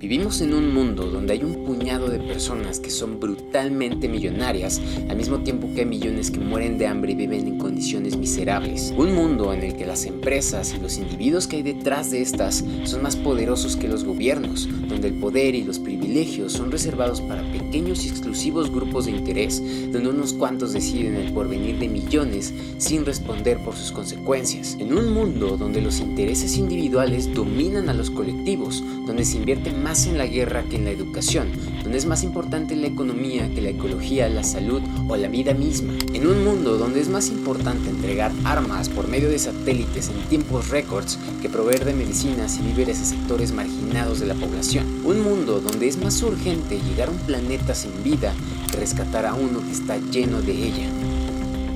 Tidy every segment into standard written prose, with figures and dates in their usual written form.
Vivimos en un mundo donde hay un puñado de personas que son brutalmente millonarias, al mismo tiempo que hay millones que mueren de hambre y viven en condiciones miserables. Un mundo en el que las empresas y los individuos que hay detrás de estas son más poderosos que los gobiernos, donde el poder y los privilegios son reservados para pequeños y exclusivos grupos de interés, donde unos cuantos deciden el porvenir de millones sin responder por sus consecuencias. En un mundo donde los intereses individuales dominan a los colectivos, donde se invierte más en la guerra que en la educación, donde es más importante la economía que la ecología, la salud o la vida misma. En un mundo donde es más importante entregar armas por medio de satélites en tiempos récords que proveer de medicinas y víveres a sectores marginados de la población. Un mundo donde es más urgente llegar a un planeta sin vida que rescatar a uno que está lleno de ella.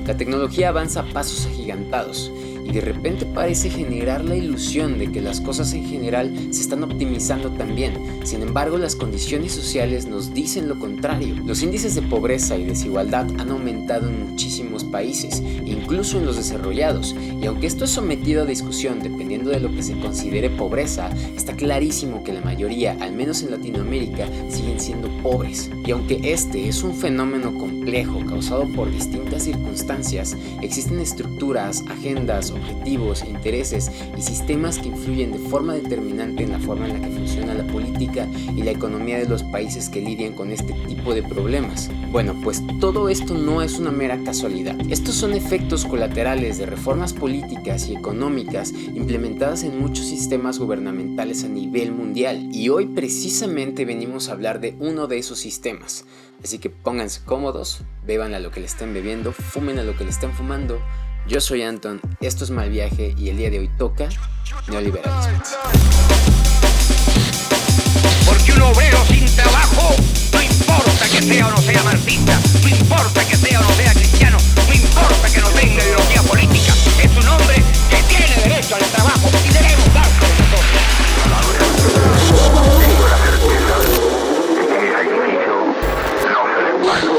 La tecnología avanza a pasos agigantados y de repente parece generar la ilusión de que las cosas en general se están optimizando también. Sin embargo, las condiciones sociales nos dicen lo contrario. Los índices de pobreza y desigualdad han aumentado en muchísimos países, incluso en los desarrollados, y aunque esto es sometido a discusión dependiendo de lo que se considere pobreza, está clarísimo que la mayoría, al menos en Latinoamérica, siguen siendo pobres. Y aunque este es un fenómeno complejo causado por distintas circunstancias, existen estructuras, agendas, objetivos, intereses y sistemas que influyen de forma determinante en la forma en la que funciona la política y la economía de los países que lidian con este tipo de problemas. Bueno, pues todo esto no es una mera casualidad. Estos son efectos colaterales de reformas políticas y económicas implementadas en muchos sistemas gubernamentales a nivel mundial. Y hoy precisamente venimos a hablar de uno de esos sistemas. Así que pónganse cómodos, beban a lo que le estén bebiendo, fumen a lo que le estén fumando. Yo soy Anton, esto es Mal Viaje y el día de hoy toca neoliberalismo. Porque un obrero sin trabajo, no importa que sea o no sea marxista, no importa que sea o no sea cristiano, no importa que no tenga ideología política, es un hombre que tiene derecho al trabajo y debemos dárselo nosotros. Tengo la certeza de que el sacrificio no será en vano.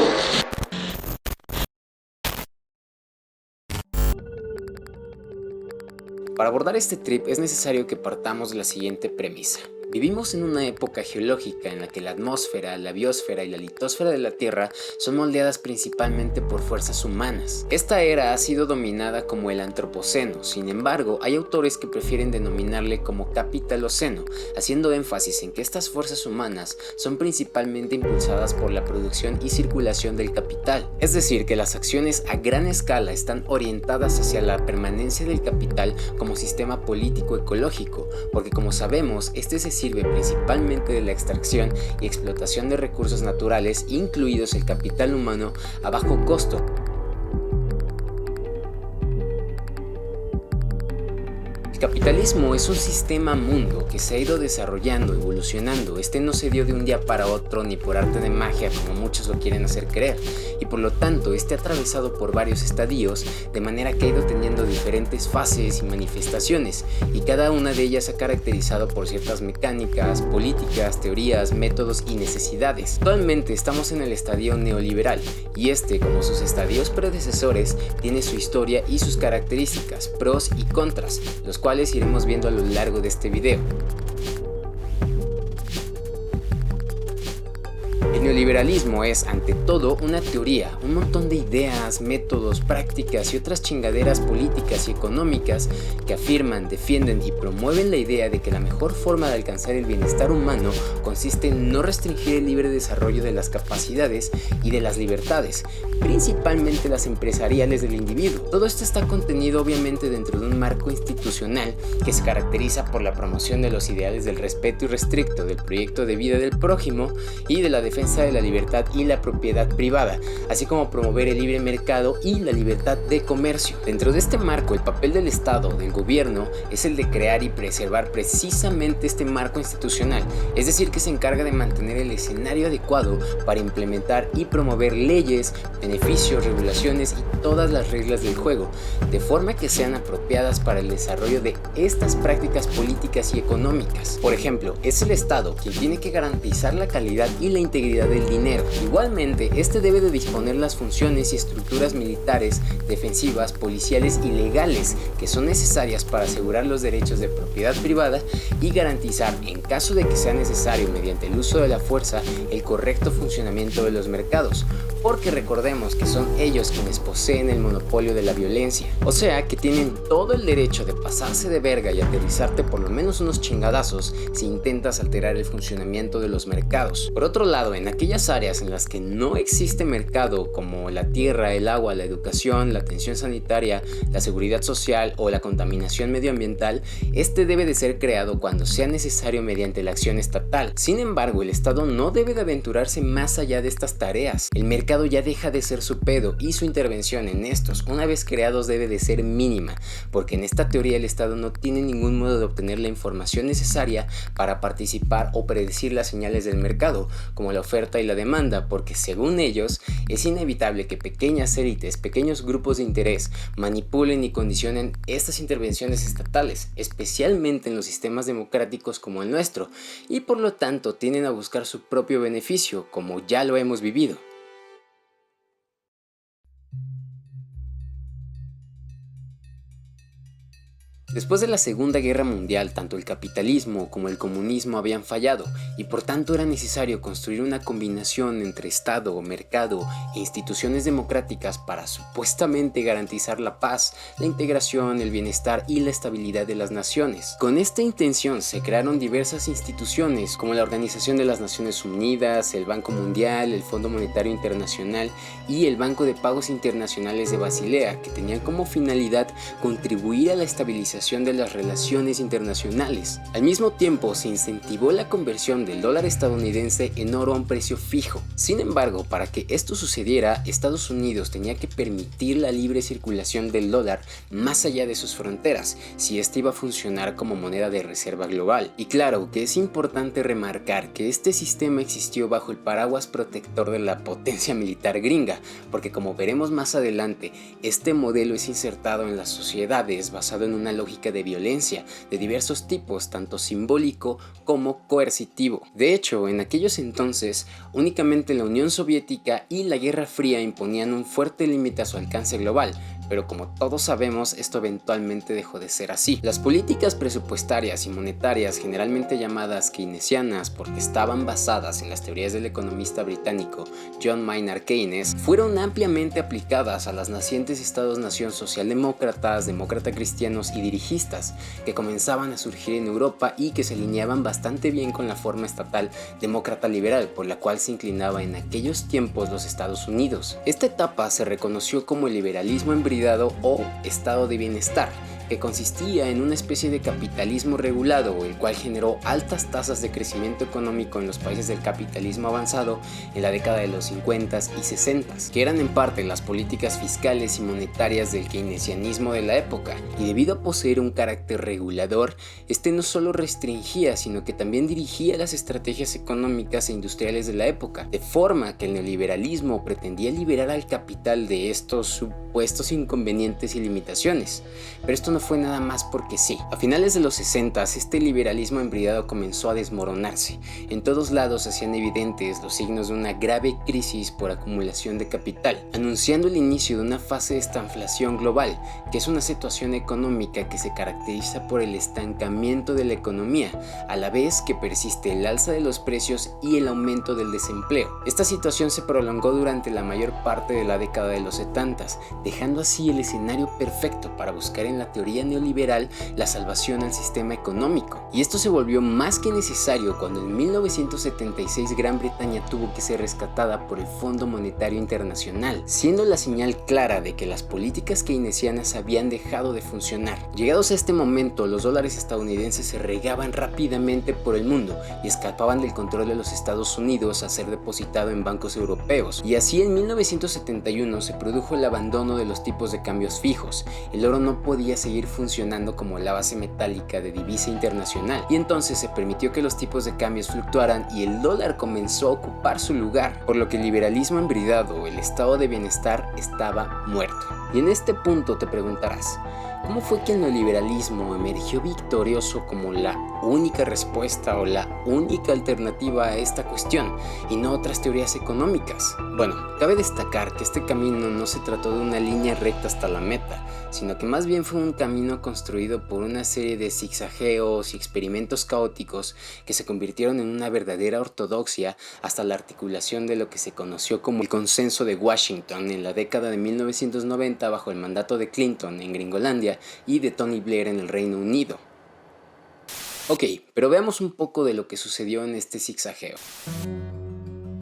Para abordar este trip es necesario que partamos de la siguiente premisa. Vivimos en una época geológica en la que la atmósfera, la biosfera y la litosfera de la Tierra son moldeadas principalmente por fuerzas humanas. Esta era ha sido dominada como el Antropoceno, sin embargo, hay autores que prefieren denominarle como Capitaloceno, haciendo énfasis en que estas fuerzas humanas son principalmente impulsadas por la producción y circulación del capital. Es decir, que las acciones a gran escala están orientadas hacia la permanencia del capital como sistema político ecológico, porque como sabemos, este se sirve principalmente de la extracción y explotación de recursos naturales, incluidos el capital humano, a bajo costo. El capitalismo es un sistema mundo que se ha ido desarrollando, evolucionando. Este no se dio de un día para otro ni por arte de magia como muchos lo quieren hacer creer, y por lo tanto ha atravesado por varios estadios, de manera que ha ido teniendo diferentes fases y manifestaciones, y cada una de ellas se ha caracterizado por ciertas mecánicas, políticas, teorías, métodos y necesidades. Actualmente estamos en el estadio neoliberal, y este, como sus estadios predecesores, tiene su historia y sus características, pros y contras, los cuales iremos viendo a lo largo de este video. El neoliberalismo es, ante todo, una teoría, un montón de ideas, métodos, prácticas y otras chingaderas políticas y económicas que afirman, defienden y promueven la idea de que la mejor forma de alcanzar el bienestar humano consiste en no restringir el libre desarrollo de las capacidades y de las libertades, principalmente las empresariales del individuo. Todo esto está contenido obviamente dentro de un marco institucional que se caracteriza por la promoción de los ideales del respeto irrestricto del proyecto de vida del prójimo y de la defensa de la libertad y la propiedad privada, así como promover el libre mercado y la libertad de comercio. Dentro de este marco, el papel del Estado, del gobierno, es el de crear y preservar precisamente este marco institucional, es decir, que se encarga de mantener el escenario adecuado para implementar y promover leyes, beneficios, regulaciones y todas las reglas del juego, de forma que sean apropiadas para el desarrollo de estas prácticas políticas y económicas. Por ejemplo, es el Estado quien tiene que garantizar la calidad y la integridad del del dinero. Igualmente, este debe de disponer las funciones y estructuras militares, defensivas, policiales y legales que son necesarias para asegurar los derechos de propiedad privada y garantizar, en caso de que sea necesario mediante el uso de la fuerza, el correcto funcionamiento de los mercados, porque recordemos que son ellos quienes poseen el monopolio de la violencia, o sea que tienen todo el derecho de pasarse de verga y aterrizarte por lo menos unos chingadazos si intentas alterar el funcionamiento de los mercados. Por otro lado, en aquellas áreas en las que no existe mercado, como la tierra, el agua, la educación, la atención sanitaria, la seguridad social o la contaminación medioambiental, este debe de ser creado cuando sea necesario mediante la acción estatal. Sin embargo, el Estado no debe de aventurarse más allá de estas tareas. El mercado ya deja de ser su pedo y su intervención en estos, una vez creados, debe de ser mínima, porque en esta teoría el Estado no tiene ningún modo de obtener la información necesaria para participar o predecir las señales del mercado, como la oferta y la demanda, porque según ellos es inevitable que pequeñas élites, pequeños grupos de interés manipulen y condicionen estas intervenciones estatales, especialmente en los sistemas democráticos como el nuestro, y por lo tanto tienden a buscar su propio beneficio, como ya lo hemos vivido. Después de la Segunda Guerra Mundial, tanto el capitalismo como el comunismo habían fallado y por tanto era necesario construir una combinación entre Estado, mercado e instituciones democráticas para supuestamente garantizar la paz, la integración, el bienestar y la estabilidad de las naciones. Con esta intención se crearon diversas instituciones como la Organización de las Naciones Unidas, el Banco Mundial, el Fondo Monetario Internacional y el Banco de Pagos Internacionales de Basilea, que tenían como finalidad contribuir a la estabilización de las relaciones internacionales. Al mismo tiempo, se incentivó la conversión del dólar estadounidense en oro a un precio fijo. Sin embargo, para que esto sucediera, Estados Unidos tenía que permitir la libre circulación del dólar más allá de sus fronteras, si éste iba a funcionar como moneda de reserva global. Y claro que es importante remarcar que este sistema existió bajo el paraguas protector de la potencia militar gringa, porque como veremos más adelante, este modelo es insertado en las sociedades basado en una lógica de violencia de diversos tipos, tanto simbólico como coercitivo. De hecho, en aquellos entonces, únicamente la Unión Soviética y la Guerra Fría imponían un fuerte límite a su alcance global, pero como todos sabemos, esto eventualmente dejó de ser así. Las políticas presupuestarias y monetarias, generalmente llamadas keynesianas porque estaban basadas en las teorías del economista británico John Maynard Keynes, fueron ampliamente aplicadas a las nacientes estados-nación socialdemócratas, demócrata-cristianos y dirigistas que comenzaban a surgir en Europa y que se alineaban bastante bien con la forma estatal demócrata-liberal por la cual se inclinaba en aquellos tiempos los Estados Unidos. Esta etapa se reconoció como el liberalismo hibridado o estado de bienestar, que consistía en una especie de capitalismo regulado, el cual generó altas tasas de crecimiento económico en los países del capitalismo avanzado en la década de los 50s y 60s, que eran en parte las políticas fiscales y monetarias del keynesianismo de la época, y debido a poseer un carácter regulador, este no solo restringía, sino que también dirigía las estrategias económicas e industriales de la época, de forma que el neoliberalismo pretendía liberar al capital de estos supuestos inconvenientes y limitaciones, pero esto no fue nada más porque sí. A finales de los 60s, este liberalismo embridado comenzó a desmoronarse. En todos lados se hacían evidentes los signos de una grave crisis por acumulación de capital, anunciando el inicio de una fase de estanflación global, que es una situación económica que se caracteriza por el estancamiento de la economía, a la vez que persiste el alza de los precios y el aumento del desempleo. Esta situación se prolongó durante la mayor parte de la década de los 70s, dejando así el escenario perfecto para buscar en la teoría neoliberal la salvación al sistema económico. Y esto se volvió más que necesario cuando en 1976 Gran Bretaña tuvo que ser rescatada por el Fondo Monetario Internacional, siendo la señal clara de que las políticas keynesianas habían dejado de funcionar. Llegados a este momento, los dólares estadounidenses se regaban rápidamente por el mundo y escapaban del control de los Estados Unidos a ser depositado en bancos europeos. Y así en 1971 se produjo el abandono de los tipos de cambios fijos. El oro no podía seguir funcionando como la base metálica de divisa internacional, y entonces se permitió que los tipos de cambios fluctuaran y el dólar comenzó a ocupar su lugar, por lo que el liberalismo embridado o el estado de bienestar estaba muerto. Y en este punto te preguntarás, ¿Cómo fue que el neoliberalismo emergió victorioso como la única respuesta o la única alternativa a esta cuestión y no otras teorías económicas? Bueno, cabe destacar que este camino no se trató de una línea recta hasta la meta, sino que más bien fue un camino construido por una serie de zigzagueos y experimentos caóticos que se convirtieron en una verdadera ortodoxia hasta la articulación de lo que se conoció como el Consenso de Washington en la década de 1990 bajo el mandato de Clinton en Gringolandia y de Tony Blair en el Reino Unido. Ok, pero veamos un poco de lo que sucedió en este zigzagueo.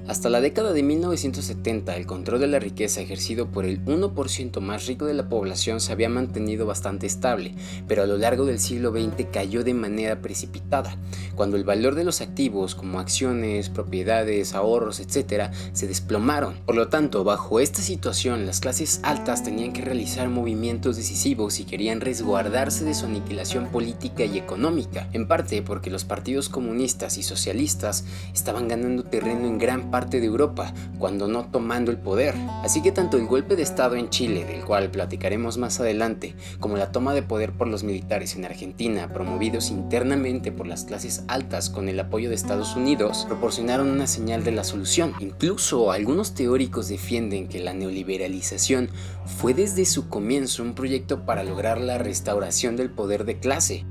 Hasta la década de 1970, el control de la riqueza ejercido por el 1% más rico de la población se había mantenido bastante estable, pero a lo largo del siglo XX cayó de manera precipitada, cuando el valor de los activos como acciones, propiedades, ahorros, etc. se desplomaron. Por lo tanto, bajo esta situación, las clases altas tenían que realizar movimientos decisivos si querían resguardarse de su aniquilación política y económica, en parte porque los partidos comunistas y socialistas estaban ganando terreno en gran parte de Europa, cuando no tomando el poder. Así que tanto el golpe de estado en Chile, del cual platicaremos más adelante, como la toma de poder por los militares en Argentina, promovidos internamente por las clases altas con el apoyo de Estados Unidos, proporcionaron una señal de la solución. Incluso algunos teóricos defienden que la neoliberalización fue desde su comienzo un proyecto para lograr la restauración del poder de clase.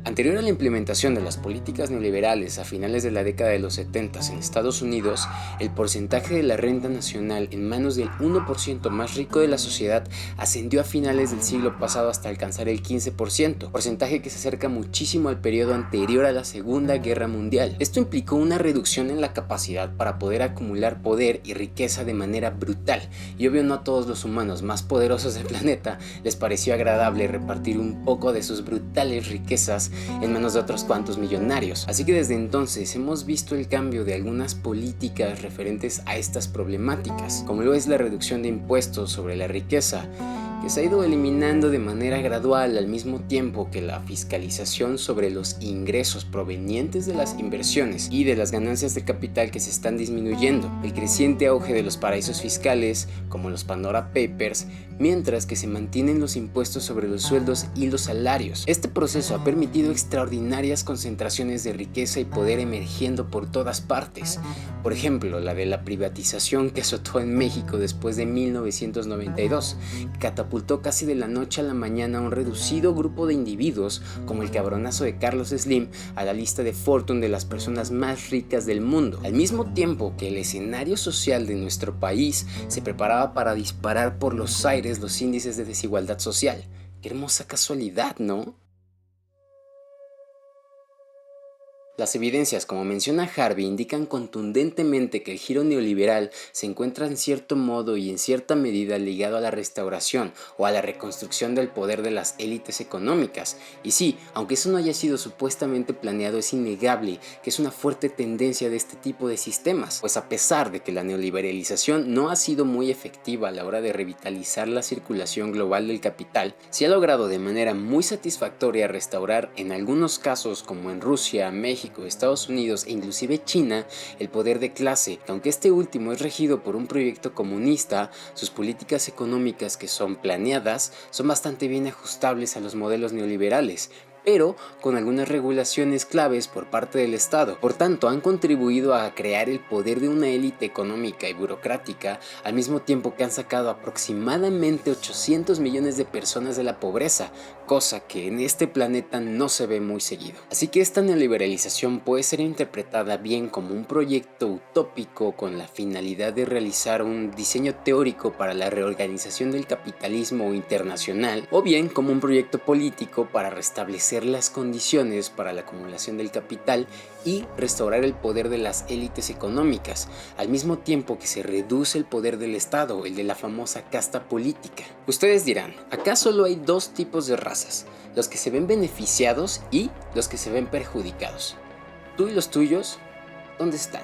Anterior a la implementación de las políticas neoliberales a finales de la década de los 70 en Estados Unidos, el porcentaje de la renta nacional en manos del 1% más rico de la sociedad ascendió a finales del siglo pasado hasta alcanzar el 15%, porcentaje que se acerca muchísimo al periodo anterior a la Segunda Guerra Mundial. Esto implicó una reducción en la capacidad para poder acumular poder y riqueza de manera brutal, y obvio no a todos los humanos más poderosos del planeta les pareció agradable repartir un poco de sus brutales riquezas en manos de otros cuantos millonarios. Así que desde entonces hemos visto el cambio de algunas políticas referentes a estas problemáticas, como lo es la reducción de impuestos sobre la riqueza, que se ha ido eliminando de manera gradual al mismo tiempo que la fiscalización sobre los ingresos provenientes de las inversiones y de las ganancias de capital que se están disminuyendo, el creciente auge de los paraísos fiscales como los Pandora Papers, mientras que se mantienen los impuestos sobre los sueldos y los salarios. Este proceso ha permitido extraordinarias concentraciones de riqueza y poder emergiendo por todas partes. Por ejemplo, la de la privatización que azotó en México después de 1992, que catapultó casi de la noche a la mañana a un reducido grupo de individuos, como el cabronazo de Carlos Slim, a la lista de Fortune de las personas más ricas del mundo, al mismo tiempo que el escenario social de nuestro país se preparaba para disparar por los aires los índices de desigualdad social. Qué hermosa casualidad, ¿no? Las evidencias, como menciona Harvey, indican contundentemente que el giro neoliberal se encuentra en cierto modo y en cierta medida ligado a la restauración o a la reconstrucción del poder de las élites económicas. Y sí, aunque eso no haya sido supuestamente planeado, es innegable que es una fuerte tendencia de este tipo de sistemas, pues a pesar de que la neoliberalización no ha sido muy efectiva a la hora de revitalizar la circulación global del capital, sí ha logrado de manera muy satisfactoria restaurar en algunos casos, como en Rusia, México, Estados Unidos e inclusive China, el poder de clase, que aunque este último es regido por un proyecto comunista, sus políticas económicas que son planeadas son bastante bien ajustables a los modelos neoliberales, pero con algunas regulaciones claves por parte del Estado. Por tanto, han contribuido a crear el poder de una élite económica y burocrática, al mismo tiempo que han sacado aproximadamente 800 millones de personas de la pobreza, cosa que en este planeta no se ve muy seguido. Así que esta neoliberalización puede ser interpretada bien como un proyecto utópico con la finalidad de realizar un diseño teórico para la reorganización del capitalismo internacional, o bien como un proyecto político para restablecer las condiciones para la acumulación del capital y restaurar el poder de las élites económicas, al mismo tiempo que se reduce el poder del Estado, el de la famosa casta política. Ustedes dirán, acá solo hay dos tipos de razas, los que se ven beneficiados y los que se ven perjudicados. ¿Tú y los tuyos? ¿Dónde están?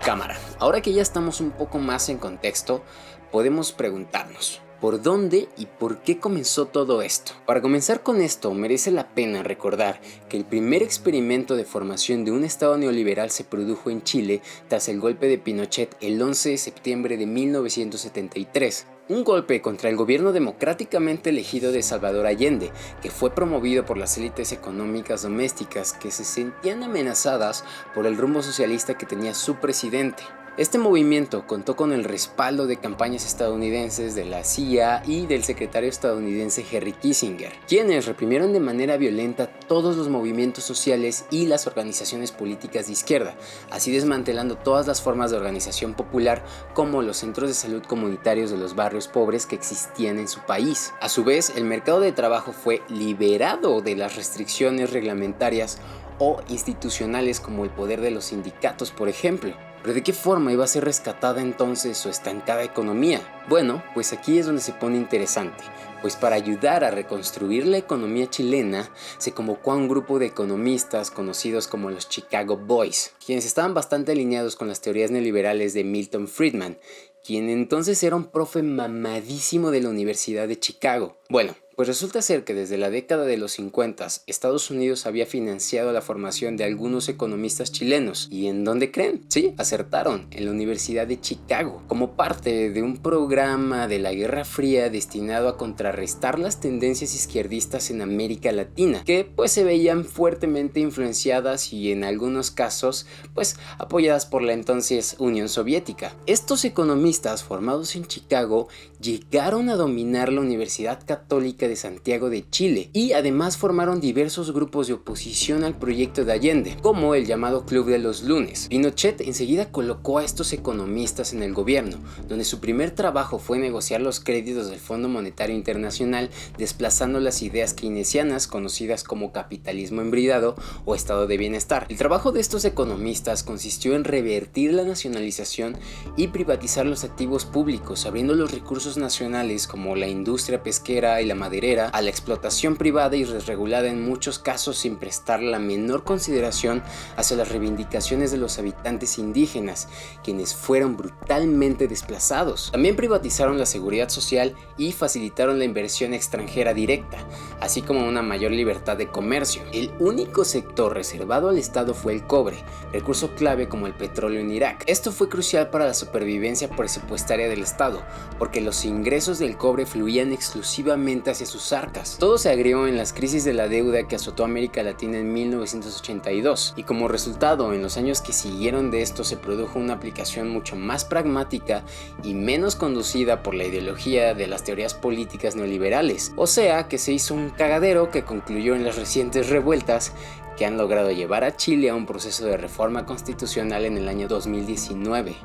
Cámara, ahora que ya estamos un poco más en contexto, podemos preguntarnos, ¿Por dónde y por qué comenzó todo esto? Para comenzar con esto, merece la pena recordar que el primer experimento de formación de un Estado neoliberal se produjo en Chile tras el golpe de Pinochet el 11 de septiembre de 1973. Un golpe contra el gobierno democráticamente elegido de Salvador Allende, que fue promovido por las élites económicas domésticas que se sentían amenazadas por el rumbo socialista que tenía su presidente. Este movimiento contó con el respaldo de campañas estadounidenses, de la CIA y del secretario estadounidense Henry Kissinger, quienes reprimieron de manera violenta todos los movimientos sociales y las organizaciones políticas de izquierda, así desmantelando todas las formas de organización popular como los centros de salud comunitarios de los barrios pobres que existían en su país. A su vez, el mercado de trabajo fue liberado de las restricciones reglamentarias o institucionales como el poder de los sindicatos, por ejemplo. ¿Pero de qué forma iba a ser rescatada entonces su estancada economía? Bueno, pues aquí es donde se pone interesante, pues para ayudar a reconstruir la economía chilena se convocó a un grupo de economistas conocidos como los Chicago Boys, quienes estaban bastante alineados con las teorías neoliberales de Milton Friedman, quien entonces era un profe mamadísimo de la Universidad de Chicago. Bueno, pues resulta ser que desde la década de los 50 Estados Unidos había financiado la formación de algunos economistas chilenos. ¿Y en dónde creen? Sí, acertaron, en la Universidad de Chicago, como parte de un programa de la Guerra Fría destinado a contrarrestar las tendencias izquierdistas en América Latina, que pues se veían fuertemente influenciadas y en algunos casos pues apoyadas por la entonces Unión Soviética. Estos economistas formados en Chicago llegaron a dominar la Universidad Católica de Santiago de Chile y además formaron diversos grupos de oposición al proyecto de Allende, como el llamado Club de los Lunes. Pinochet enseguida colocó a estos economistas en el gobierno, donde su primer trabajo fue negociar los créditos del Fondo Monetario Internacional, desplazando las ideas keynesianas conocidas como capitalismo embridado o estado de bienestar. El trabajo de estos economistas consistió en revertir la nacionalización y privatizar los activos públicos, abriendo los recursos nacionales como la industria pesquera y la maderera a la explotación privada y desregulada en muchos casos sin prestar la menor consideración hacia las reivindicaciones de los habitantes indígenas, quienes fueron brutalmente desplazados. También privatizaron la seguridad social y facilitaron la inversión extranjera directa, así como una mayor libertad de comercio. El único sector reservado al Estado fue el cobre, recurso clave como el petróleo en Irak. Esto fue crucial para la supervivencia presupuestaria del Estado, porque los ingresos del cobre fluían exclusivamente hacia sus arcas. Todo se agrió en las crisis de la deuda que azotó América Latina en 1982, y como resultado, en los años que siguieron de esto se produjo una aplicación mucho más pragmática y menos conducida por la ideología de las teorías políticas neoliberales. O sea, que se hizo un cagadero que concluyó en las recientes revueltas que han logrado llevar a Chile a un proceso de reforma constitucional en el año 2019.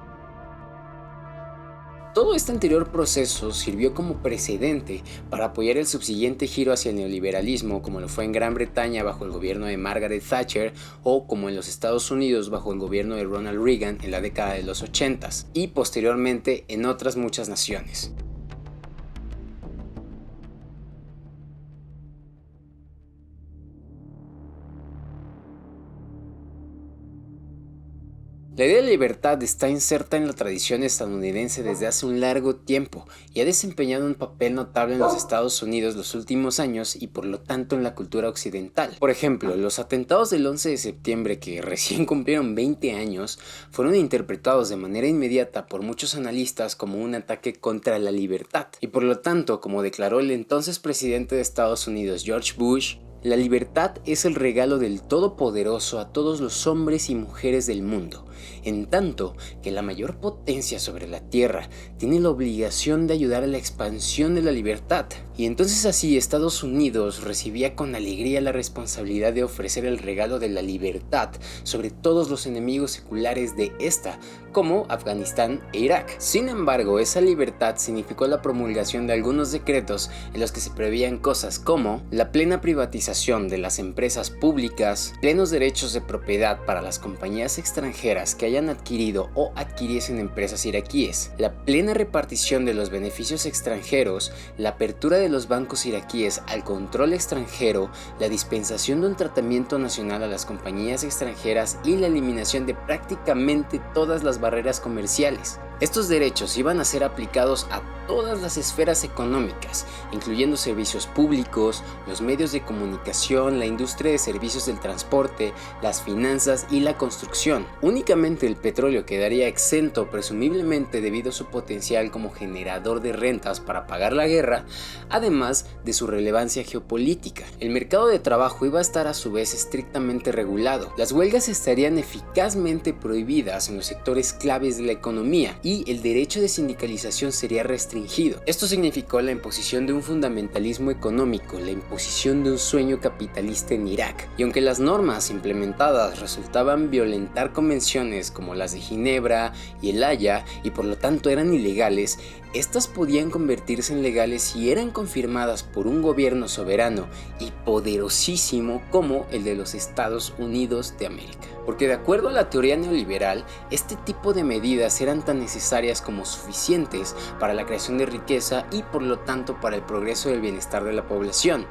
Todo este anterior proceso sirvió como precedente para apoyar el subsiguiente giro hacia el neoliberalismo, como lo fue en Gran Bretaña bajo el gobierno de Margaret Thatcher o como en los Estados Unidos bajo el gobierno de Ronald Reagan en la década de los 80s y posteriormente en otras muchas naciones. La idea de libertad está inserta en la tradición estadounidense desde hace un largo tiempo y ha desempeñado un papel notable en los Estados Unidos los últimos años y por lo tanto en la cultura occidental. Por ejemplo, los atentados del 11 de septiembre, que recién cumplieron 20 años, fueron interpretados de manera inmediata por muchos analistas como un ataque contra la libertad. Y por lo tanto, como declaró el entonces presidente de Estados Unidos, George Bush, la libertad es el regalo del Todopoderoso a todos los hombres y mujeres del mundo, en tanto que la mayor potencia sobre la tierra tiene la obligación de ayudar a la expansión de la libertad. Y entonces así Estados Unidos recibía con alegría la responsabilidad de ofrecer el regalo de la libertad sobre todos los enemigos seculares de esta, como Afganistán e Irak. Sin embargo, esa libertad significó la promulgación de algunos decretos en los que se preveían cosas como la plena privatización de las empresas públicas, plenos derechos de propiedad para las compañías extranjeras que hayan adquirido o adquiriesen empresas iraquíes, la plena repartición de los beneficios extranjeros, la apertura de los bancos iraquíes al control extranjero, la dispensación de un tratamiento nacional a las compañías extranjeras y la eliminación de prácticamente todas las barreras comerciales. Estos derechos iban a ser aplicados a todas las esferas económicas, incluyendo servicios públicos, los medios de comunicación, la industria de servicios del transporte, las finanzas y la construcción. Únicamente el petróleo quedaría exento, presumiblemente debido a su potencial como generador de rentas para pagar la guerra, además de su relevancia geopolítica. El mercado de trabajo iba a estar a su vez estrictamente regulado. Las huelgas estarían eficazmente prohibidas en los sectores claves de la economía y el derecho de sindicalización sería restringido. Esto significó la imposición de un fundamentalismo económico, la imposición de un sueño capitalista en Irak. Y aunque las normas implementadas resultaban violentar convenciones como las de Ginebra y el Haya y por lo tanto eran ilegales, estas podían convertirse en legales si eran confirmadas por un gobierno soberano y poderosísimo como el de los Estados Unidos de América. Porque de acuerdo a la teoría neoliberal, este tipo de medidas eran tan necesarias como suficientes para la creación de riqueza y por lo tanto para el progreso y el bienestar de la población.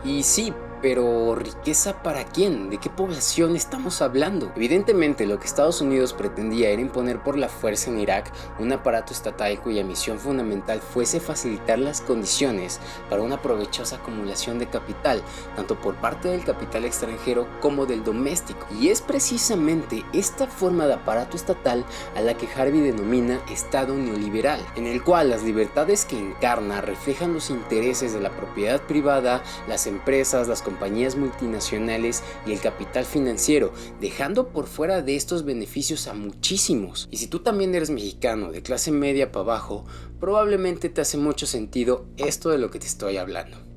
Y sí, pero ¿riqueza para quién? ¿De qué población estamos hablando? Evidentemente lo que Estados Unidos pretendía era imponer por la fuerza en Irak un aparato estatal cuya misión fundamental fuese facilitar las condiciones para una provechosa acumulación de capital, tanto por parte del capital extranjero como del doméstico. Y es precisamente esta forma de aparato estatal a la que Harvey denomina Estado neoliberal, en el cual las libertades que encarna reflejan los intereses de la propiedad privada, las empresas, las compañías multinacionales y el capital financiero, dejando por fuera de estos beneficios a muchísimos. Y si tú también eres mexicano de clase media para abajo, probablemente te hace mucho sentido esto de lo que te estoy hablando.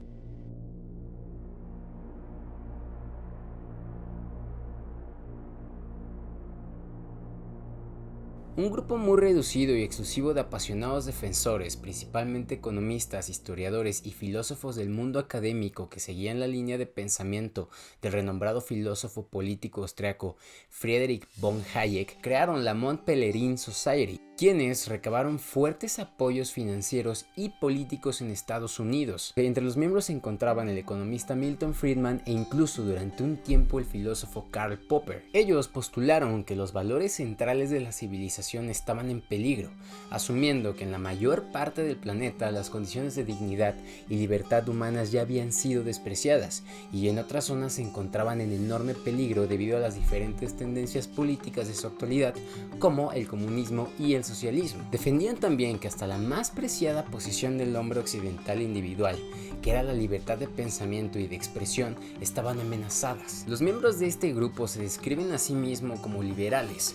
Un grupo muy reducido y exclusivo de apasionados defensores, principalmente economistas, historiadores y filósofos del mundo académico que seguían la línea de pensamiento del renombrado filósofo político austriaco Friedrich von Hayek, crearon la Mont Pelerin Society, quienes recabaron fuertes apoyos financieros y políticos en Estados Unidos. Entre los miembros se encontraban el economista Milton Friedman e incluso durante un tiempo el filósofo Karl Popper. Ellos postularon que los valores centrales de la civilización estaban en peligro, asumiendo que en la mayor parte del planeta las condiciones de dignidad y libertad humanas ya habían sido despreciadas y en otras zonas se encontraban en enorme peligro debido a las diferentes tendencias políticas de su actualidad, como el comunismo y el socialismo. Defendían también que hasta la más preciada posición del hombre occidental individual, que era la libertad de pensamiento y de expresión, estaban amenazadas. Los miembros de este grupo se describen a sí mismos como liberales,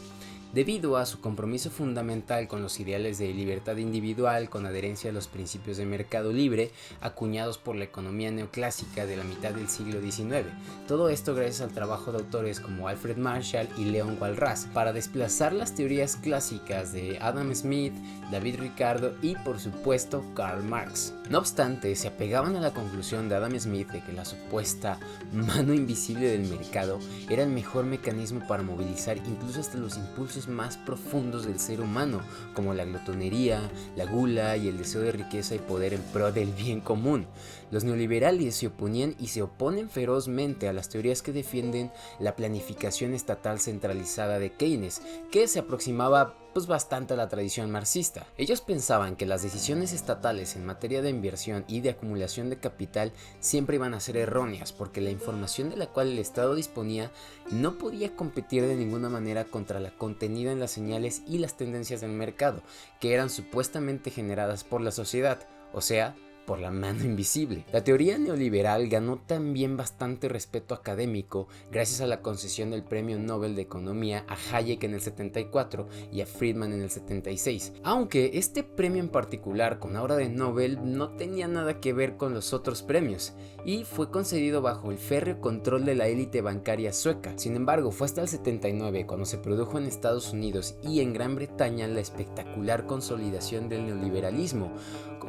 debido a su compromiso fundamental con los ideales de libertad individual, con adherencia a los principios de mercado libre, acuñados por la economía neoclásica de la mitad del siglo XIX. Todo esto gracias al trabajo de autores como Alfred Marshall y Leon Walras, para desplazar las teorías clásicas de Adam Smith, David Ricardo y por supuesto Karl Marx. No obstante, se apegaban a la conclusión de Adam Smith de que la supuesta mano invisible del mercado era el mejor mecanismo para movilizar incluso hasta los impulsos más profundos del ser humano, como la glotonería, la gula y el deseo de riqueza y poder en pro del bien común. Los neoliberales se oponían y se oponen ferozmente a las teorías que defienden la planificación estatal centralizada de Keynes, que se aproximaba bastante a la tradición marxista. Ellos pensaban que las decisiones estatales en materia de inversión y de acumulación de capital siempre iban a ser erróneas, porque la información de la cual el Estado disponía no podía competir de ninguna manera contra la contenida en las señales y las tendencias del mercado, que eran supuestamente generadas por la sociedad, o sea, por la mano invisible. La teoría neoliberal ganó también bastante respeto académico gracias a la concesión del Premio Nobel de Economía a Hayek en el 74 y a Friedman en el 76, aunque este premio en particular con aura de Nobel no tenía nada que ver con los otros premios y fue concedido bajo el férreo control de la élite bancaria sueca. Sin embargo, fue hasta el 79 cuando se produjo en Estados Unidos y en Gran Bretaña la espectacular consolidación del neoliberalismo,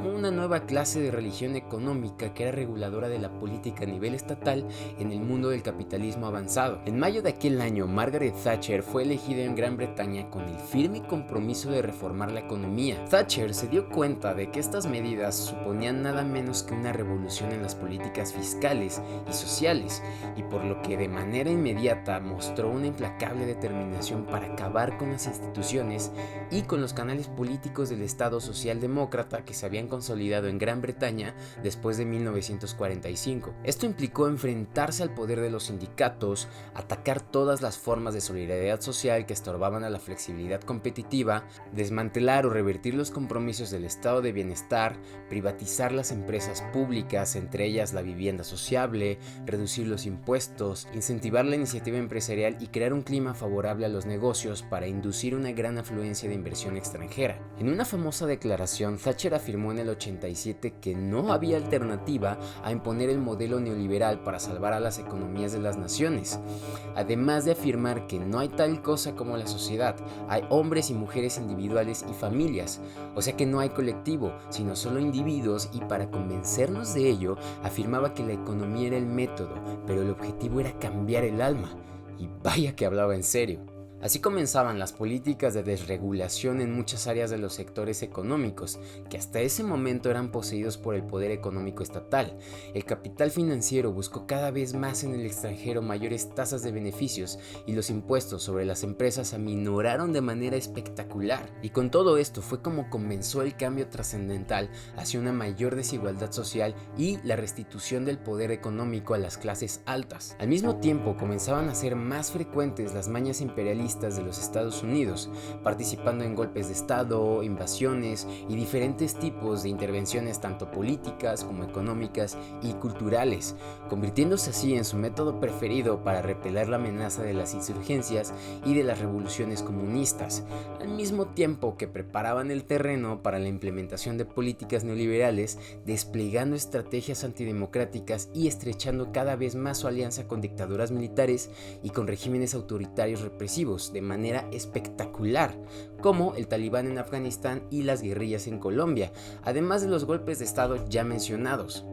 como una nueva clase de religión económica que era reguladora de la política a nivel estatal en el mundo del capitalismo avanzado. En mayo de aquel año, Margaret Thatcher fue elegida en Gran Bretaña con el firme compromiso de reformar la economía. Thatcher se dio cuenta de que estas medidas suponían nada menos que una revolución en las políticas fiscales y sociales, y por lo que de manera inmediata mostró una implacable determinación para acabar con las instituciones y con los canales políticos del Estado socialdemócrata que se habían consolidado en Gran Bretaña después de 1945. Esto implicó enfrentarse al poder de los sindicatos, atacar todas las formas de solidaridad social que estorbaban a la flexibilidad competitiva, desmantelar o revertir los compromisos del estado de bienestar, privatizar las empresas públicas, entre ellas la vivienda sociable, reducir los impuestos, incentivar la iniciativa empresarial y crear un clima favorable a los negocios para inducir una gran afluencia de inversión extranjera. En una famosa declaración, Thatcher afirmó en el 87 que no había alternativa a imponer el modelo neoliberal para salvar a las economías de las naciones, además de afirmar que no hay tal cosa como la sociedad, hay hombres y mujeres individuales y familias, o sea que no hay colectivo, sino solo individuos, y para convencernos de ello, afirmaba que la economía era el método, pero el objetivo era cambiar el alma, y vaya que hablaba en serio. Así comenzaban las políticas de desregulación en muchas áreas de los sectores económicos, que hasta ese momento eran poseídos por el poder económico estatal. El capital financiero buscó cada vez más en el extranjero mayores tasas de beneficios y los impuestos sobre las empresas aminoraron de manera espectacular. Y con todo esto fue como comenzó el cambio trascendental hacia una mayor desigualdad social y la restitución del poder económico a las clases altas. Al mismo tiempo comenzaban a ser más frecuentes las mañas imperialistas de los Estados Unidos, participando en golpes de Estado, invasiones y diferentes tipos de intervenciones tanto políticas como económicas y culturales, convirtiéndose así en su método preferido para repeler la amenaza de las insurgencias y de las revoluciones comunistas, al mismo tiempo que preparaban el terreno para la implementación de políticas neoliberales, desplegando estrategias antidemocráticas y estrechando cada vez más su alianza con dictaduras militares y con regímenes autoritarios represivos de manera espectacular, como el Talibán en Afganistán y las guerrillas en Colombia, además de los golpes de Estado ya mencionados.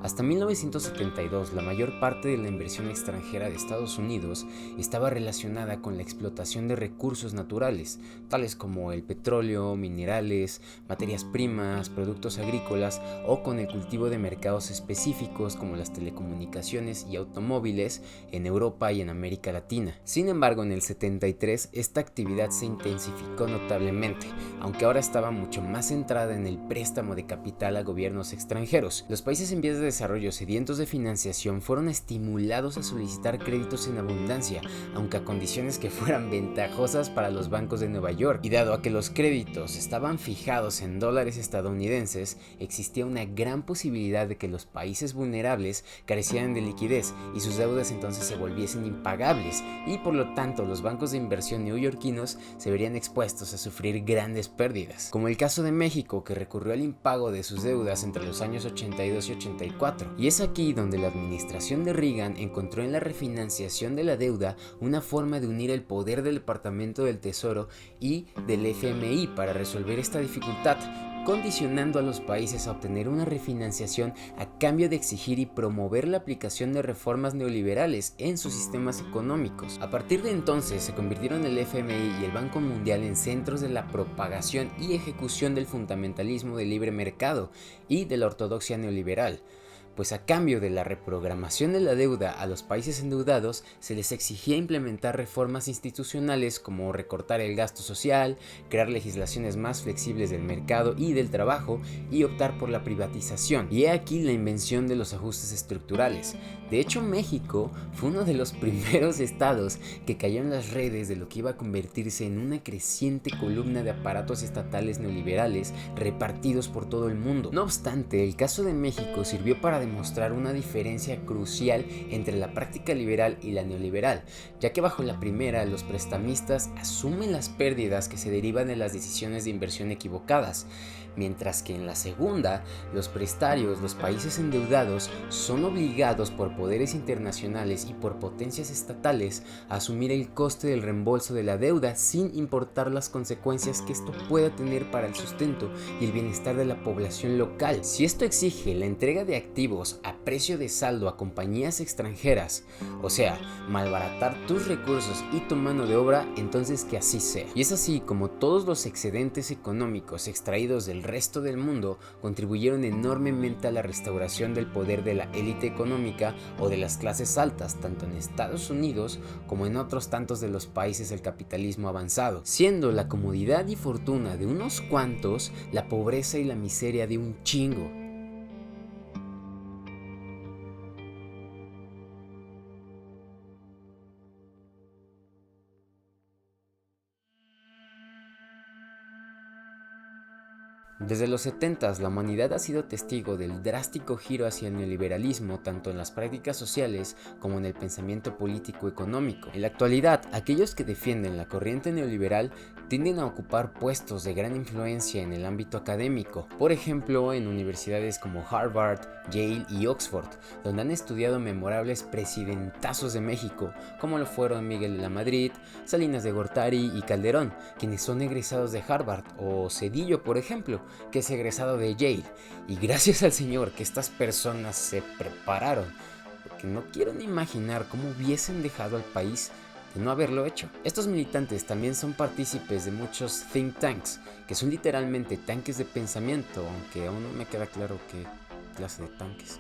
Hasta 1972, la mayor parte de la inversión extranjera de Estados Unidos estaba relacionada con la explotación de recursos naturales, tales como el petróleo, minerales, materias primas, productos agrícolas o con el cultivo de mercados específicos como las telecomunicaciones y automóviles en Europa y en América Latina. Sin embargo, en el 73 esta actividad se intensificó notablemente, aunque ahora estaba mucho más centrada en el préstamo de capital a gobiernos extranjeros. Los países en vías de desarrollo sedientos de financiación fueron estimulados a solicitar créditos en abundancia, aunque a condiciones que fueran ventajosas para los bancos de Nueva York. Y dado a que los créditos estaban fijados en dólares estadounidenses, existía una gran posibilidad de que los países vulnerables carecieran de liquidez y sus deudas entonces se volviesen impagables, y por lo tanto los bancos de inversión neoyorquinos se verían expuestos a sufrir grandes pérdidas, como el caso de México, que recurrió al impago de sus deudas entre los años 82 y 84. Y es aquí donde la administración de Reagan encontró en la refinanciación de la deuda una forma de unir el poder del Departamento del Tesoro y del FMI para resolver esta dificultad, condicionando a los países a obtener una refinanciación a cambio de exigir y promover la aplicación de reformas neoliberales en sus sistemas económicos. A partir de entonces se convirtieron el FMI y el Banco Mundial en centros de la propagación y ejecución del fundamentalismo del libre mercado y de la ortodoxia neoliberal, pues a cambio de la reprogramación de la deuda a los países endeudados se les exigía implementar reformas institucionales como recortar el gasto social, crear legislaciones más flexibles del mercado y del trabajo y optar por la privatización. Y he aquí la invención de los ajustes estructurales. De hecho, México fue uno de los primeros estados que cayó en las redes de lo que iba a convertirse en una creciente columna de aparatos estatales neoliberales repartidos por todo el mundo. No obstante, el caso de México sirvió para demostrar una diferencia crucial entre la práctica liberal y la neoliberal, ya que bajo la primera los prestamistas asumen las pérdidas que se derivan de las decisiones de inversión equivocadas, mientras que en la segunda, los prestatarios, los países endeudados, son obligados por poderes internacionales y por potencias estatales a asumir el coste del reembolso de la deuda sin importar las consecuencias que esto pueda tener para el sustento y el bienestar de la población local. Si esto exige la entrega de activos a precio de saldo a compañías extranjeras, o sea, malbaratar tus recursos y tu mano de obra, entonces que así sea. Y es así como todos los excedentes económicos extraídos del resto del mundo contribuyeron enormemente a la restauración del poder de la élite económica o de las clases altas, tanto en Estados Unidos como en otros tantos de los países del capitalismo avanzado, siendo la comodidad y fortuna de unos cuantos la pobreza y la miseria de un chingo. Desde los 70s, la humanidad ha sido testigo del drástico giro hacia el neoliberalismo tanto en las prácticas sociales como en el pensamiento político-económico. En la actualidad, aquellos que defienden la corriente neoliberal tienden a ocupar puestos de gran influencia en el ámbito académico, por ejemplo en universidades como Harvard, Yale y Oxford, donde han estudiado memorables presidentazos de México, como lo fueron Miguel de la Madrid, Salinas de Gortari y Calderón, quienes son egresados de Harvard, o Zedillo, por ejemplo, que es egresado de Yale, y gracias al Señor que estas personas se prepararon, porque no quiero ni imaginar cómo hubiesen dejado al país de no haberlo hecho. Estos militantes también son partícipes de muchos think tanks, que son literalmente tanques de pensamiento, aunque aún no me queda claro qué clase de tanques.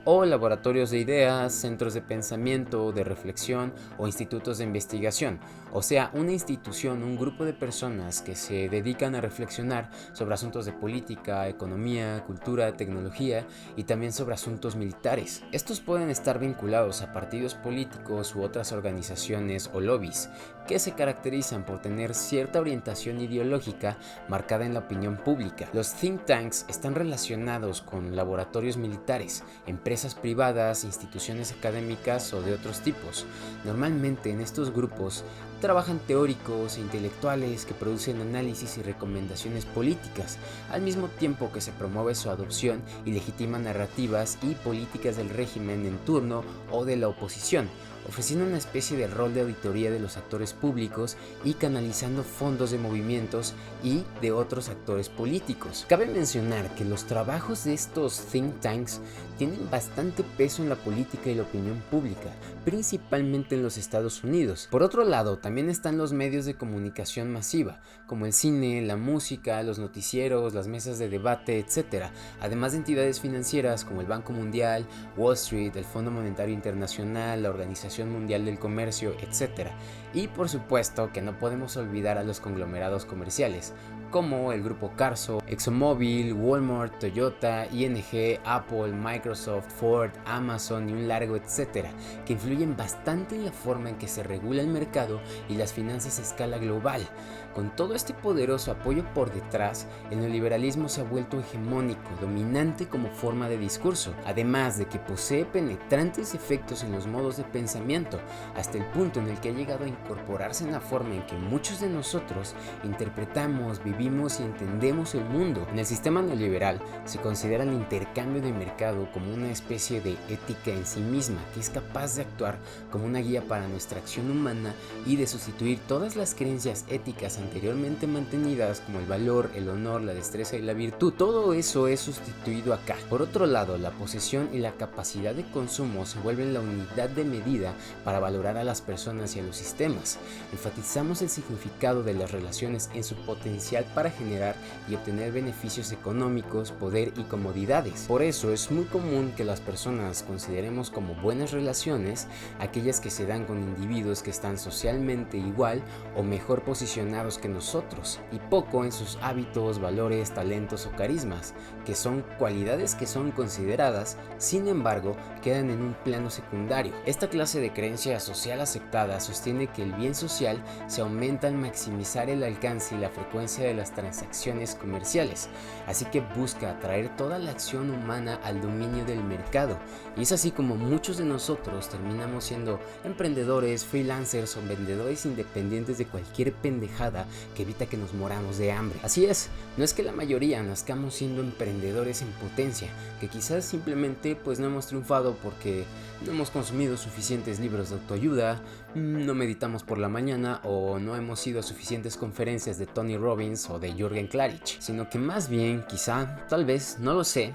O laboratorios de ideas, centros de pensamiento, de reflexión o institutos de investigación, o sea, una institución, un grupo de personas que se dedican a reflexionar sobre asuntos de política, economía, cultura, tecnología y también sobre asuntos militares. Estos pueden estar vinculados a partidos políticos u otras organizaciones o lobbies que se caracterizan por tener cierta orientación ideológica marcada en la opinión pública. Los think tanks están relacionados con laboratorios militares, empresas privadas, instituciones académicas o de otros tipos. Normalmente en estos grupos trabajan teóricos e intelectuales que producen análisis y recomendaciones políticas, al mismo tiempo que se promueve su adopción y legitima narrativas y políticas del régimen en turno o de la oposición, ofreciendo una especie de rol de auditoría de los actores públicos y canalizando fondos de movimientos y de otros actores políticos. Cabe mencionar que los trabajos de estos think tanks tienen bastante peso en la política y la opinión pública, principalmente en los Estados Unidos. Por otro lado, también están los medios de comunicación masiva, como el cine, la música, los noticieros, las mesas de debate, etc., además de entidades financieras como el Banco Mundial, Wall Street, el Fondo Monetario Internacional, la Organización Mundial del Comercio, etc. Y por supuesto que no podemos olvidar a los conglomerados comerciales, como el grupo Carso, ExxonMobil, Walmart, Toyota, ING, Apple, Microsoft, Ford, Amazon y un largo etcétera, que influyen bastante en la forma en que se regula el mercado y las finanzas a escala global. Con todo este poderoso apoyo por detrás, el neoliberalismo se ha vuelto hegemónico, dominante como forma de discurso, además de que posee penetrantes efectos en los modos de pensamiento, hasta el punto en el que ha llegado a incorporarse en la forma en que muchos de nosotros interpretamos, vivimos y entendemos el mundo. En el sistema neoliberal se considera el intercambio de mercado como una especie de ética en sí misma, que es capaz de actuar como una guía para nuestra acción humana y de sustituir todas las creencias éticas anteriormente mantenidas como el valor, el honor, la destreza y la virtud. Todo eso es sustituido acá. Por otro lado, la posesión y la capacidad de consumo se vuelven la unidad de medida para valorar a las personas y a los sistemas. Enfatizamos el significado de las relaciones en su potencial para generar y obtener beneficios económicos, poder y comodidades. Por eso es muy común que las personas consideremos como buenas relaciones aquellas que se dan con individuos que están socialmente igual o mejor posicionados preparados que nosotros y poco en sus hábitos, valores, talentos o carismas, que son cualidades que son consideradas, sin embargo, quedan en un plano secundario. Esta clase de creencia social aceptada sostiene que el bien social se aumenta al maximizar el alcance y la frecuencia de las transacciones comerciales, así que busca atraer toda la acción humana al dominio del mercado, y es así como muchos de nosotros terminamos siendo emprendedores, freelancers o vendedores independientes de cualquier pendejada que evita que nos moramos de hambre. Así es, no es que la mayoría nazcamos siendo emprendedores en potencia, que quizás simplemente pues no hemos triunfado porque no hemos consumido suficientes libros de autoayuda, no meditamos por la mañana o no hemos ido a suficientes conferencias de Tony Robbins o de Jürgen Klarich, sino que más bien, quizá, tal vez, no lo sé,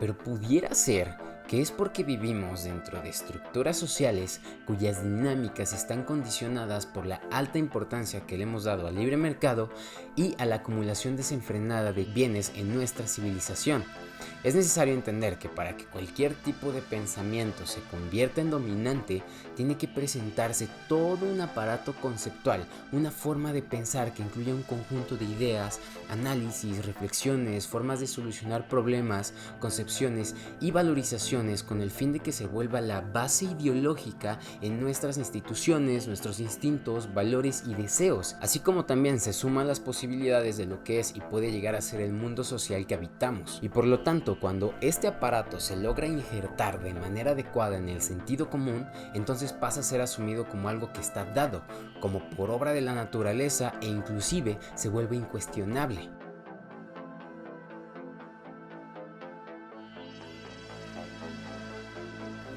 pero pudiera ser que es porque vivimos dentro de estructuras sociales cuyas dinámicas están condicionadas por la alta importancia que le hemos dado al libre mercado y a la acumulación desenfrenada de bienes en nuestra civilización. Es necesario entender que para que cualquier tipo de pensamiento se convierta en dominante, tiene que presentarse todo un aparato conceptual, una forma de pensar que incluya un conjunto de ideas, análisis, reflexiones, formas de solucionar problemas, concepciones y valorizaciones con el fin de que se vuelva la base ideológica en nuestras instituciones, nuestros instintos, valores y deseos, así como también se suman las posibilidades de lo que es y puede llegar a ser el mundo social que habitamos. Y por lo tanto, cuando este aparato se logra injertar de manera adecuada en el sentido común, entonces pasa a ser asumido como algo que está dado, como por obra de la naturaleza, e inclusive se vuelve incuestionable.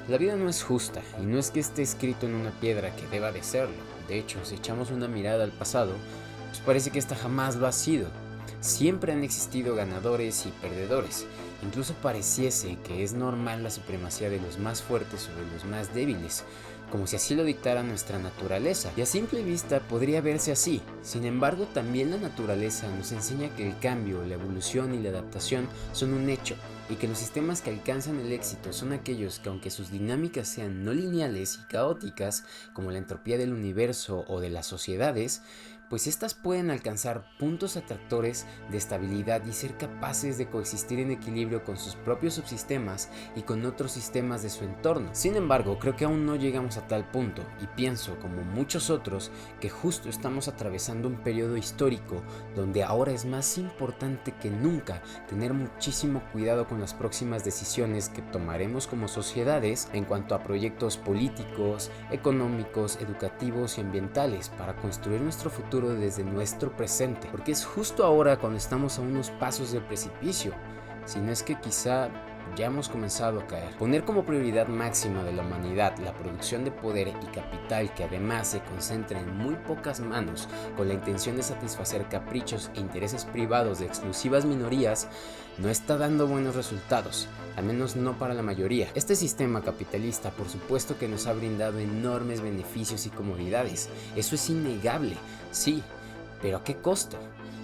La vida no es justa, y no es que esté escrito en una piedra que deba de serlo. De hecho, si echamos una mirada al pasado, pues parece que esta jamás lo ha sido. Siempre han existido ganadores y perdedores. Incluso pareciese que es normal la supremacía de los más fuertes sobre los más débiles, como si así lo dictara nuestra naturaleza. Y a simple vista podría verse así. Sin embargo, también la naturaleza nos enseña que el cambio, la evolución y la adaptación son un hecho, y que los sistemas que alcanzan el éxito son aquellos que, aunque sus dinámicas sean no lineales y caóticas, como la entropía del universo o de las sociedades, pues estas pueden alcanzar puntos atractores de estabilidad y ser capaces de coexistir en equilibrio con sus propios subsistemas y con otros sistemas de su entorno. Sin embargo, creo que aún no llegamos a tal punto, y pienso, como muchos otros, que justo estamos atravesando un periodo histórico donde ahora es más importante que nunca tener muchísimo cuidado con las próximas decisiones que tomaremos como sociedades en cuanto a proyectos políticos, económicos, educativos y ambientales para construir nuestro futuro desde nuestro presente, porque es justo ahora cuando estamos a unos pasos del precipicio, si no es que quizá ya hemos comenzado a caer. Poner como prioridad máxima de la humanidad la producción de poder y capital, que además se concentra en muy pocas manos con la intención de satisfacer caprichos e intereses privados de exclusivas minorías, no está dando buenos resultados, al menos no para la mayoría. Este sistema capitalista, por supuesto que nos ha brindado enormes beneficios y comodidades, eso es innegable, sí, pero ¿a qué costo?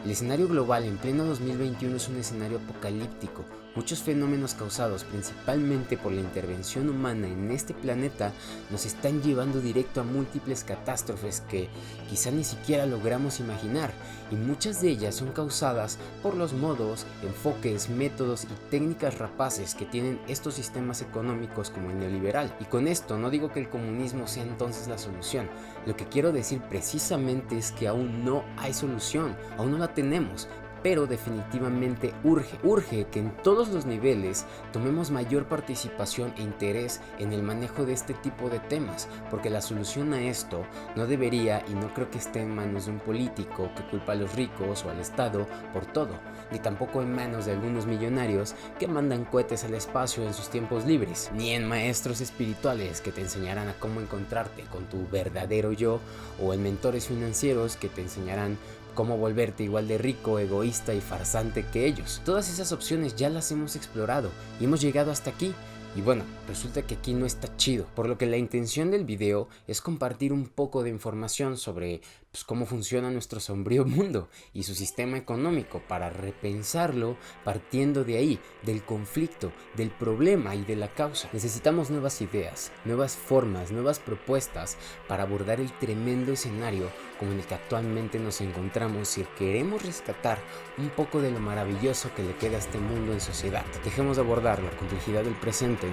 El escenario global en pleno 2021 es un escenario apocalíptico. Muchos fenómenos causados principalmente por la intervención humana en este planeta nos están llevando directo a múltiples catástrofes que quizá ni siquiera logramos imaginar, y muchas de ellas son causadas por los modos, enfoques, métodos y técnicas rapaces que tienen estos sistemas económicos como el neoliberal. Y con esto no digo que el comunismo sea entonces la solución. Lo que quiero decir precisamente es que aún no hay solución, aún no la tenemos, pero definitivamente urge que en todos los niveles tomemos mayor participación e interés en el manejo de este tipo de temas, porque la solución a esto no debería y no creo que esté en manos de un político que culpa a los ricos o al Estado por todo, ni tampoco en manos de algunos millonarios que mandan cohetes al espacio en sus tiempos libres, ni en maestros espirituales que te enseñarán a cómo encontrarte con tu verdadero yo, o en mentores financieros que te enseñarán cómo volverte igual de rico, egoísta y farsante que ellos. Todas esas opciones ya las hemos explorado y hemos llegado hasta aquí. Y bueno, resulta que aquí no está chido, por lo que la intención del video es compartir un poco de información sobre pues, cómo funciona nuestro sombrío mundo y su sistema económico, para repensarlo partiendo de ahí, del conflicto, del problema y de la causa. Necesitamos nuevas ideas, nuevas formas, nuevas propuestas para abordar el tremendo escenario como en el que actualmente nos encontramos si queremos rescatar un poco de lo maravilloso que le queda a este mundo en sociedad. Dejemos de abordar la complejidad del presente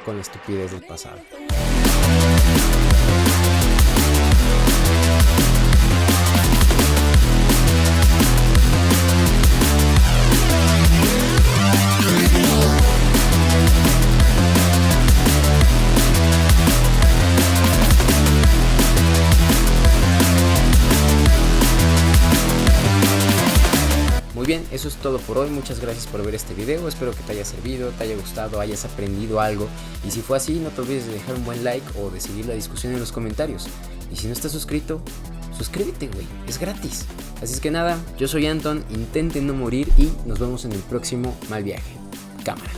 con la estupidez del pasado. Muy bien, eso es todo por hoy. Muchas gracias por ver este video. Espero que te haya servido, te haya gustado, hayas aprendido algo. Y si fue así, no te olvides de dejar un buen like o de seguir la discusión en los comentarios. Y si no estás suscrito, suscríbete, güey. Es gratis. Así es que nada, yo soy Anton. Intenten no morir y nos vemos en el próximo Mal Viaje. Cámara.